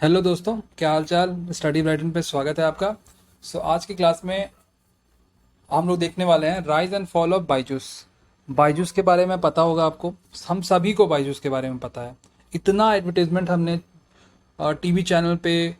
Hello दोस्तों, क्या हाल चाल। स्टडी ब्राइटन पे स्वागत है आपका। आज की क्लास में हम लोग देखने वाले हैं rise and fall of Byju's. Byju's के बारे में पता होगा आपको, हम सभी को बायजूस के बारे में पता है। इतना एडवर्टीजमेंट हमने टीवी चैनल पे,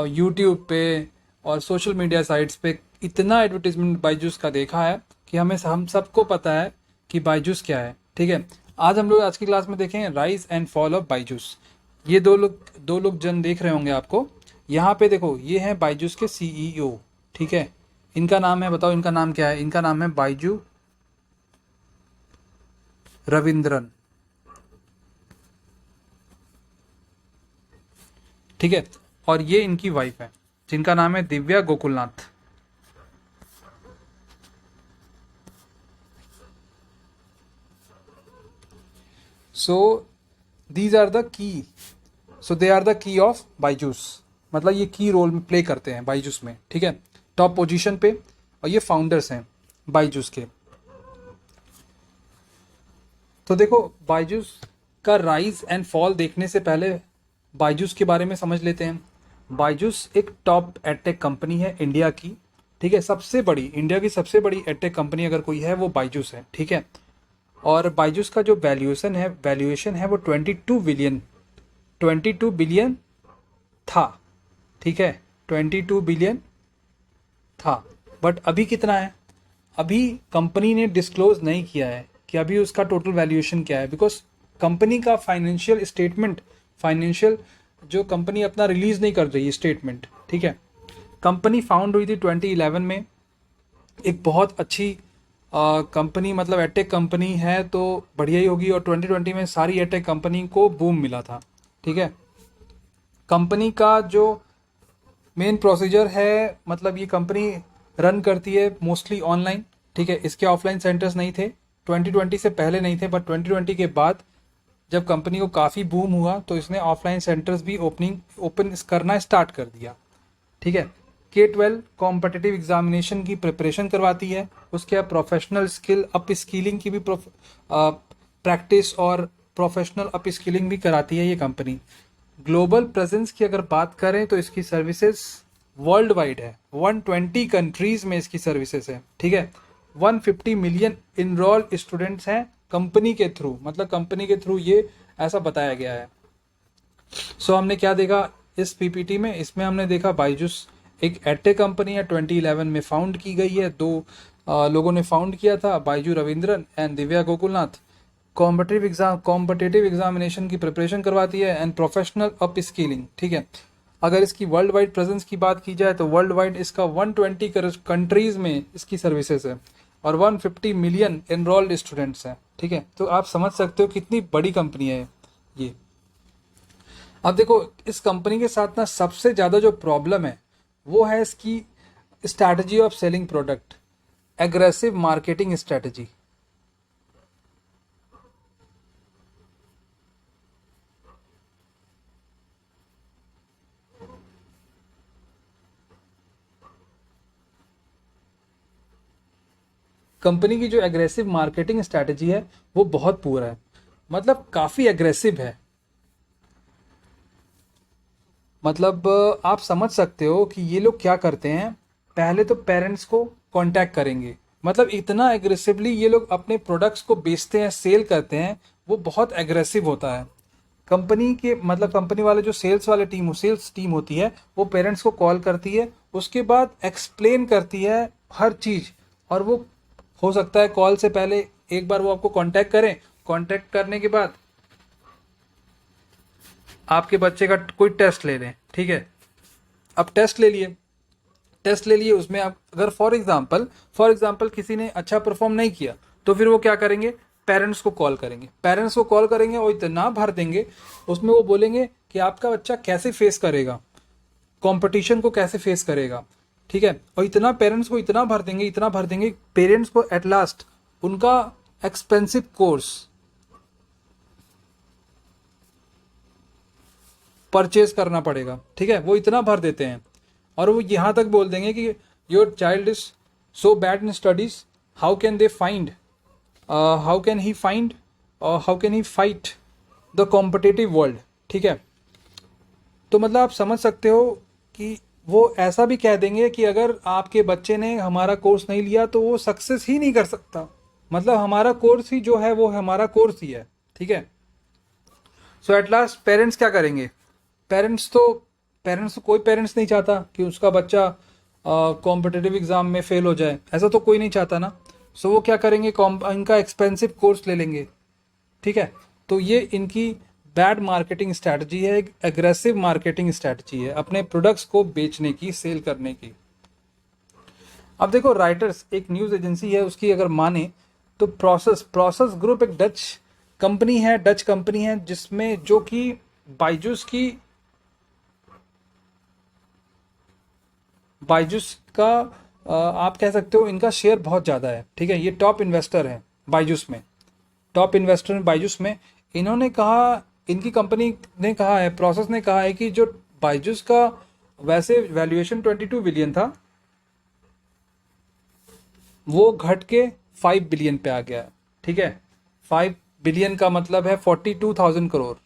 यूट्यूब पे और सोशल मीडिया साइट्स पे इतना एडवर्टीजमेंट बायजूस का देखा है कि हम सबको पता है कि बायजूस क्या है। ठीक है, आज हम लोग आज की क्लास में देखें rise and fall of Byju's. ये दो लोग जन देख रहे होंगे आपको। यहाँ पे देखो, ये हैं बायजूस के सीईओ। ठीक है, इनका नाम है, बताओ इनका नाम क्या है। इनका नाम है बायजू रविंद्रन। ठीक है, और ये इनकी वाइफ है जिनका नाम है Divya Gokulnath. So these are the key so they are the key of Byju's. मतलब ये की रोल में प्ले करते हैं बायजूस में। ठीक है, टॉप पोजीशन पे, और ये फाउंडर्स हैं बायजूस के। तो देखो, बायजूस का राइज एंड फॉल देखने से पहले बायजूस के बारे में समझ लेते हैं। बायजूस एक टॉप एडटेक कंपनी है इंडिया की। ठीक है, सबसे बड़ी, इंडिया की सबसे बड़ी एडटेक कंपनी अगर कोई है वो बायजूस है। ठीक है, और बायजूस का जो वैल्यूएशन है वो 22 बिलियन था। ठीक है, 22 बिलियन था। बट अभी कितना है, अभी कंपनी ने डिस्क्लोज नहीं किया है कि अभी उसका टोटल वैल्यूएशन क्या है। बिकॉज कंपनी का फाइनेंशियल जो कंपनी अपना रिलीज नहीं कर रही है स्टेटमेंट। ठीक है, कंपनी फाउंड हुई थी 2011 में। एक बहुत अच्छी कंपनी, मतलब एटेक कंपनी है तो बढ़िया ही होगी। और 2020 में सारी एटेक कंपनी को बूम मिला था। ठीक है, कंपनी का जो मेन प्रोसीजर है, मतलब ये कंपनी रन करती है मोस्टली ऑनलाइन। ठीक है, इसके ऑफलाइन सेंटर्स नहीं थे 2020 से पहले, नहीं थे। बट 2020 के बाद जब कंपनी को काफ़ी बूम हुआ तो इसने ऑफलाइन सेंटर्स भी ओपन करना स्टार्ट कर दिया। ठीक है, K-12 कॉम्पिटिटिव एग्जामिनेशन की प्रिपरेशन करवाती है। उसके बाद प्रोफेशनल स्किल अप स्किलिंग की भी प्रैक्टिस और प्रोफेशनल अप स्किलिंग भी कराती है ये कंपनी। ग्लोबल प्रेजेंस की अगर बात करें तो इसकी सर्विसेज वर्ल्ड वाइड है, 120 कंट्रीज में इसकी सर्विसेज है। ठीक है, 150 मिलियन इनरोल्ड स्टूडेंट्स हैं कंपनी के थ्रू, मतलब कंपनी के थ्रू ये ऐसा बताया गया है। हमने क्या देखा इस पीपीटी में, इसमें हमने देखा बायजूस एक एडटेक कंपनी है, 2011 में फाउंड की गई है। दो लोगों ने फाउंड किया था, Byju Raveendran and Divya Gokulnath. Competitive examination की प्रिपरेशन करवाती है एंड प्रोफेशनल अप स्किलिंग। ठीक है, अगर इसकी वर्ल्ड वाइड प्रेजेंस की बात की जाए तो वर्ल्ड वाइड इसका 120 कंट्रीज में इसकी सर्विसेज है और 150 मिलियन एनरोल्ड स्टूडेंट्स हैं। ठीक है, तो आप समझ सकते हो कितनी बड़ी कंपनी है ये। अब देखो, इस कंपनी के साथ ना सबसे ज़्यादा जो प्रॉब्लम है वो है इसकी strategy of selling product, aggressive marketing strategy. Company की जो एग्रेसिव मार्केटिंग स्ट्रैटेजी है वो बहुत पुअर है, मतलब काफ़ी एग्रेसिव है। मतलब आप समझ सकते हो कि ये लोग क्या करते हैं। पहले तो पेरेंट्स को कांटेक्ट करेंगे, मतलब इतना एग्रेसिवली ये लोग अपने प्रोडक्ट्स को बेचते हैं, सेल करते हैं, वो बहुत एग्रेसिव होता है। कंपनी के, मतलब कंपनी वाले जो सेल्स टीम होती है वो पेरेंट्स को कॉल करती है, उसके बाद एक्सप्लेन करती है हर चीज़। और वो हो सकता है कॉल से पहले एक बार वो आपको कांटेक्ट करें, कांटेक्ट करने के बाद आपके बच्चे का कोई टेस्ट ले लें। ठीक है, अब टेस्ट ले लिए उसमें आप अगर फॉर एग्जांपल किसी ने अच्छा परफॉर्म नहीं किया तो फिर वो क्या करेंगे, पेरेंट्स को कॉल करेंगे और इतना भर देंगे उसमें, वो बोलेंगे कि आपका बच्चा कैसे फेस करेगा, कंपटीशन को कैसे फेस करेगा। ठीक है, और पेरेंट्स को इतना भर देंगे पेरेंट्स को एट लास्ट उनका एक्सपेंसिव कोर्स परचेज करना पड़ेगा। ठीक है, वो इतना भर देते हैं और वो यहाँ तक बोल देंगे कि your child is so bad in studies, how can they find how can he find, how can he fight the competitive world. ठीक है, तो मतलब आप समझ सकते हो कि वो ऐसा भी कह देंगे कि अगर आपके बच्चे ने हमारा कोर्स नहीं लिया तो वो सक्सेस ही नहीं कर सकता। मतलब हमारा कोर्स ही जो है वो हमारा कोर्स ही है, ठीक है। सो एट लास्ट पेरेंट्स क्या करेंगे? पेरेंट्स तो कोई पेरेंट्स नहीं चाहता कि उसका बच्चा कॉम्पिटिटिव एग्जाम में फेल हो जाए, ऐसा तो कोई नहीं चाहता ना। सो वो क्या करेंगे, इनका एक्सपेंसिव कोर्स ले लेंगे, ठीक है। तो ये इनकी बैड मार्केटिंग स्ट्रैटेजी है, एक एग्रेसिव मार्केटिंग स्ट्रैटेजी है अपने प्रोडक्ट्स को बेचने की, सेल करने की। अब देखो राइटर्स एक न्यूज़ एजेंसी है, उसकी अगर माने तो प्रोसेस ग्रुप एक डच कंपनी है जिसमें जो कि बायजूस की बायजूस का आप कह सकते हो इनका शेयर बहुत ज़्यादा है, ठीक है। ये टॉप इन्वेस्टर है बायजूस में, टॉप इन्वेस्टर हैं बायजूस में। इन्होंने कहा, इनकी कंपनी ने कहा है, प्रोसेस ने कहा है कि जो बायजूस का वैसे वैल्यूएशन 22 बिलियन था वो घट के 5 बिलियन पे आ गया है, ठीक है। 5 बिलियन का मतलब है 42,000 करोड़,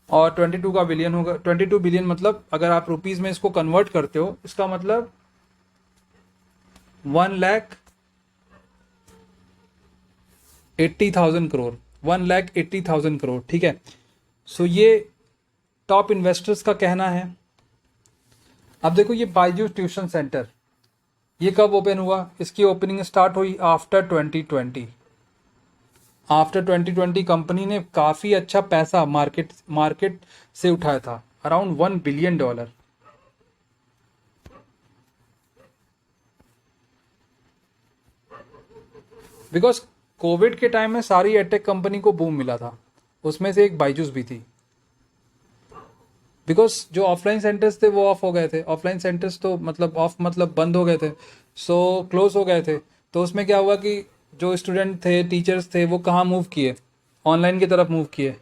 और 22 का बिलियन होगा, 22 बिलियन मतलब अगर आप रुपीस में इसको कन्वर्ट करते हो, इसका मतलब 1,80,000 करोड़, 1,80,000 करोड़, ठीक है। सो ये टॉप इन्वेस्टर्स का कहना है। अब देखो ये बायजूस ट्यूशन सेंटर ये कब ओपन हुआ? इसकी ओपनिंग स्टार्ट हुई आफ्टर 2020। आफ्टर 2020 कंपनी ने काफ़ी अच्छा पैसा मार्केट से उठाया था, अराउंड $1 बिलियन। बिकॉज कोविड के टाइम में सारी एडटेक कंपनी को बूम मिला था, उसमें से एक बायजूस भी थी। बिकॉज जो ऑफलाइन सेंटर्स थे वो ऑफ हो गए थे, ऑफलाइन सेंटर्स तो मतलब ऑफ मतलब बंद हो गए थे, सो क्लोज हो गए थे। तो उसमें क्या हुआ कि जो स्टूडेंट थे, टीचर्स थे, वो कहाँ मूव किए? ऑनलाइन की तरफ मूव किए,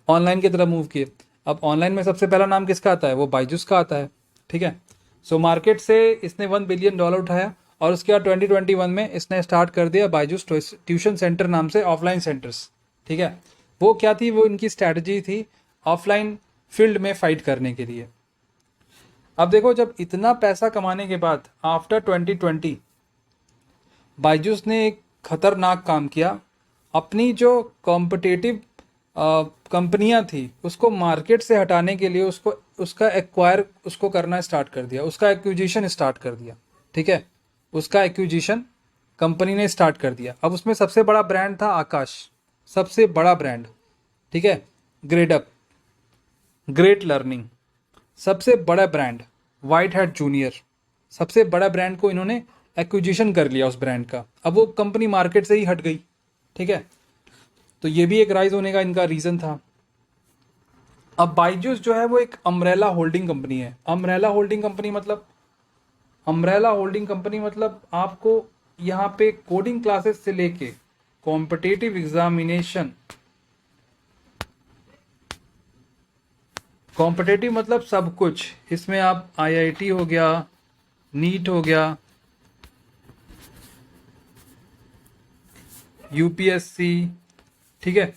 ऑनलाइन की तरफ मूव किए। अब ऑनलाइन में सबसे पहला नाम किसका आता है? वो बायजूस का आता है, ठीक है। सो मार्केट से इसने $1 बिलियन उठाया, और उसके बाद 2021 में इसने स्टार्ट कर दिया बायजूस ट्यूशन सेंटर नाम से ऑफलाइन सेंटर्स, ठीक है। वो क्या थी? वो इनकी स्ट्रैटेजी थी ऑफलाइन फील्ड में फाइट करने के लिए। अब देखो जब इतना पैसा कमाने के बाद आफ्टर 2020 बायजूस ने एक खतरनाक काम किया, अपनी जो कॉम्पिटिटिव कंपनियां थी उसको मार्केट से हटाने के लिए उसको करना स्टार्ट कर दिया, उसका एक्विजिशन स्टार्ट कर दिया, ठीक है। उसका एक्विजिशन कंपनी ने स्टार्ट कर दिया। अब उसमें सबसे बड़ा ब्रांड था आकाश, सबसे बड़ा ब्रांड, ठीक है। ग्रेडअप, ग्रेट लर्निंग, सबसे बड़ा ब्रांड वाइट हैट जूनियर, सबसे बड़ा ब्रांड को इन्होंने एक्विजिशन कर लिया उस ब्रांड का। अब वो कंपनी मार्केट से ही हट गई, ठीक है। तो ये भी एक राइज होने का इनका रीज़न था। अब बायजूस जो है वो एक अम्ब्रेला होल्डिंग कंपनी है। अम्ब्रेला होल्डिंग कंपनी मतलब आपको यहाँ पे कोडिंग क्लासेस से लेके कॉम्पिटिटिव एग्जामिनेशन, कॉम्पिटिटिव मतलब सब कुछ, इसमें आप आईआईटी हो गया, नीट हो गया, यूपीएससी, ठीक है,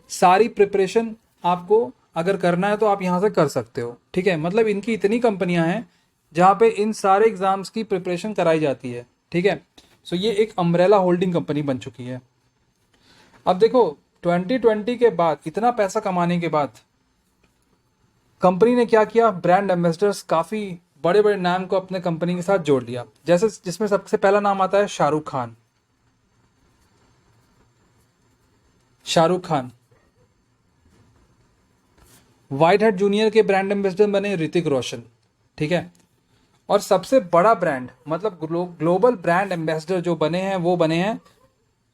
सारी प्रिपरेशन आपको अगर करना है तो आप यहाँ से कर सकते हो, ठीक है। मतलब इनकी इतनी कंपनियां हैं जहाँ पे इन सारे एग्जाम्स की प्रिपरेशन कराई जाती है, ठीक है। सो ये एक अम्ब्रेला होल्डिंग कंपनी बन चुकी है। अब देखो 2020 के बाद, इतना पैसा कमाने के बाद कंपनी ने क्या किया? ब्रांड एम्बेसडर्स काफ़ी बड़े बड़े नाम को अपने कंपनी के साथ जोड़ लिया, जैसे जिसमें सबसे पहला नाम आता है Shahrukh Khan. Shahrukh Khan white hat junior के ब्रांड एम्बेसडर बने ऋतिक रोशन, ठीक है। और सबसे बड़ा ब्रांड मतलब ग्लोबल ब्रांड एम्बेसडर जो बने हैं वो बने हैं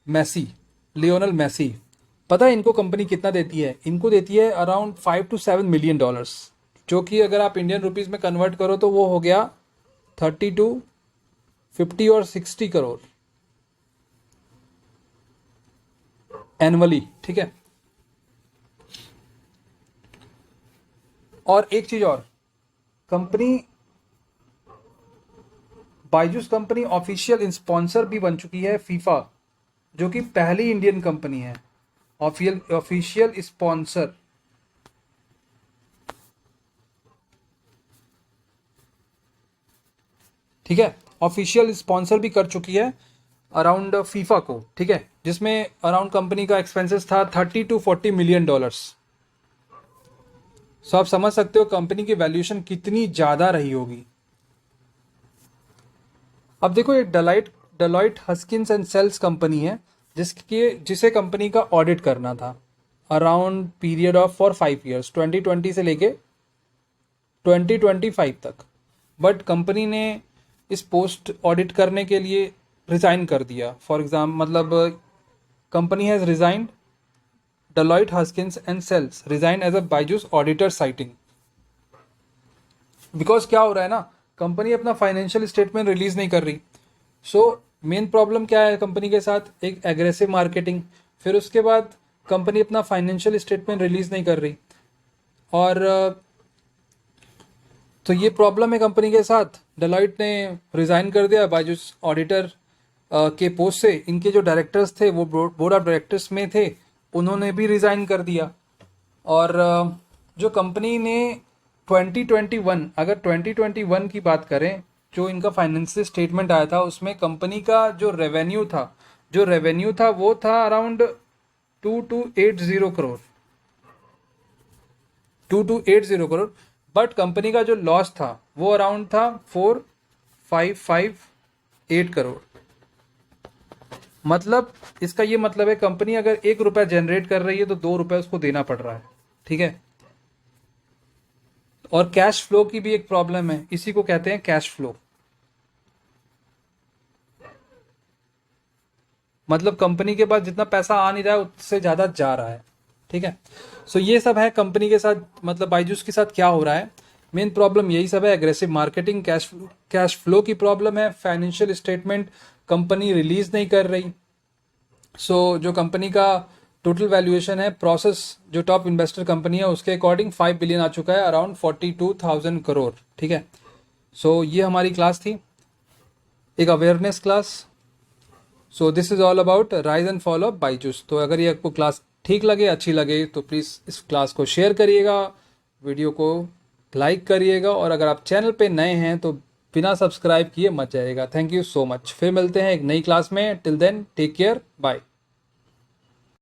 मेसी, लियोनल मेसी। पता है इनको कंपनी कितना देती है? इनको देती है अराउंड $5 to $7 मिलियन, जो कि अगर आप इंडियन रुपीस में कन्वर्ट करो तो वो हो गया 30 to 50 और 60 करोड़ एनुअली, ठीक है। और एक चीज और, company Byju's company official sponsor भी बन चुकी है फीफा, जो कि पहली इंडियन कंपनी है ऑफिशियल स्पॉन्सर, ठीक है, ऑफिशियल स्पॉन्सर भी कर चुकी है अराउंड फीफा को, ठीक है, जिसमें अराउंड कंपनी का एक्सपेंसेस था 30 to 40 मिलियन डॉलर्स। सो आप समझ सकते हो कंपनी की वैल्यूएशन कितनी ज़्यादा रही होगी। अब देखो ये Deloitte Haskins and sales company है जिसे कंपनी का ऑडिट करना था around period of for 5 years, 2020 से लेके 2025 तक। बट कंपनी ने इस पोस्ट ऑडिट करने के लिए रिज़ाइन कर दिया। फॉर एग्जाम्पल मतलब company has resigned, Deloitte Haskins and Sells resign as a Byju's auditor citing. Because क्या हो रहा है ना, कंपनी अपना फाइनेंशियल स्टेटमेंट रिलीज नहीं कर रही। सो मेन प्रॉब्लम क्या है कंपनी के साथ, एक एग्रेसिव मार्केटिंग, फिर उसके बाद कंपनी अपना फाइनेंशियल स्टेटमेंट रिलीज नहीं कर रही, और तो ये प्रॉब्लम है कंपनी के साथ। डेलॉइट ने रिज़ाइन कर दिया बायजूस ऑडिटर के पोस्ट से। इनके जो डायरेक्टर्स थे वो बोर्ड ऑफ डायरेक्टर्स में थे, उन्होंने भी रिज़ाइन कर दिया। और जो कंपनी ने 2021, अगर 2021 की बात करें, जो इनका फाइनेंशियल स्टेटमेंट आया था उसमें कंपनी का जो रेवेन्यू था वो था around 2280 crore, 2280 crore. But company का जो लॉस था वो अराउंड था 4558 करोड़। मतलब इसका ये मतलब है कंपनी अगर 1 रुपया जनरेट कर रही है तो 2 रुपये उसको देना पड़ रहा है, ठीक है। और कैश फ्लो की भी एक प्रॉब्लम है, इसी को कहते हैं कैश फ्लो। मतलब कंपनी के पास जितना पैसा आ नहीं रहा है उससे ज़्यादा जा रहा है, ठीक है। सो ये सब है कंपनी के साथ, मतलब बायजूस के साथ क्या हो रहा है। मेन प्रॉब्लम यही सब है, एग्रेसिव मार्केटिंग, कैश फ्लो की प्रॉब्लम है, फाइनेंशियल स्टेटमेंट कंपनी रिलीज नहीं कर रही। सो जो कंपनी का टोटल वैल्यूएशन है प्रोसेस, जो टॉप इन्वेस्टर कंपनी है उसके अकॉर्डिंग 5 बिलियन आ चुका है, अराउंड 42,000 करोड़, ठीक है। सो ये हमारी क्लास थी, एक awareness class. So this is all about rise and fall of Byju's. तो अगर ये आपको क्लास ठीक लगे, अच्छी लगे, तो प्लीज़ इस क्लास को शेयर करिएगा, वीडियो को लाइक करिएगा, और अगर आप चैनल पे नए हैं तो बिना सब्सक्राइब किए मत जाइएगा। Thank you so much. फिर मिलते हैं एक नई क्लास में। Till then take care, bye.